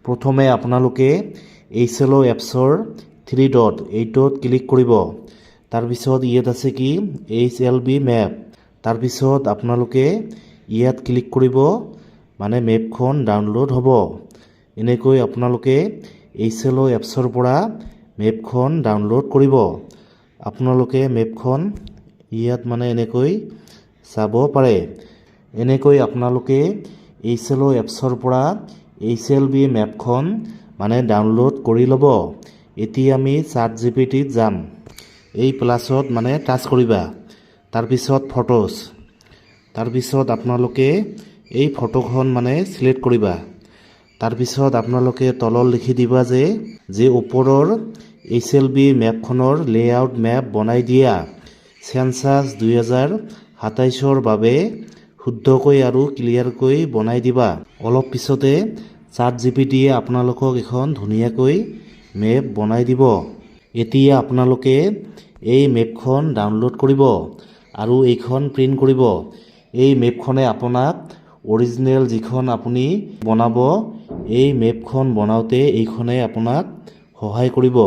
প্ৰথমে আপোনালোকে HLO এপছৰ 3 ডট এইটোত ক্লিক কৰিব। তাৰপিছত ইয়াত আছে কি HLB মেপ। তাৰপিছত আপোনালোকে ইয়াত ক্লিক কৰিব, মানে মেপখন ডাউনলোড হ'ব। এনেকৈ আপোনালোকে HLO এপছৰ পৰা মেপখন ডাউনলোড কৰিব। আপোনালোকে মেপখন ইয়াত মানে এনেকৈ চাব পাৰে। এনেকৈ আপোনালোকে HLO এপছৰ পৰা HLB মেপখন মানে ডাউনলোড কৰি ল'ব। এতিয়া আমি ChatGPTত যাম। এই প্লাছত মানে টাচ কৰিবা। তাৰপিছত ফটোজ। তাৰপিছত আপোনালোকে এই ফটোখন মানে চিলেক্ট কৰিবা। তাৰপিছত আপোনালোকে তলত লিখি দিবা যে ওপৰৰ HLB মেপখনৰ লেআউট মেপ বনাই দিয়া। সেন্সাছ 2027ৰ বাবে শুদ্ধকৈ আৰু ক্লিয়াৰকৈ বনাই দিবা। অলপ পিছতে ChatGPTয়ে আপোনালোকক এখন ধুনীয়াকৈ মেপ বনাই দিব। এতিয়া আপোনালোকে এই মেপখন ডাউনলোড কৰিব আৰু এইখন প্ৰিণ্ট কৰিব। এই মেপখনে আপোনাক অৰিজিনেল যিখন আপুনি বনাব, এই মেপখন বনাওঁতে এইখনে আপোনাক সহায় কৰিব।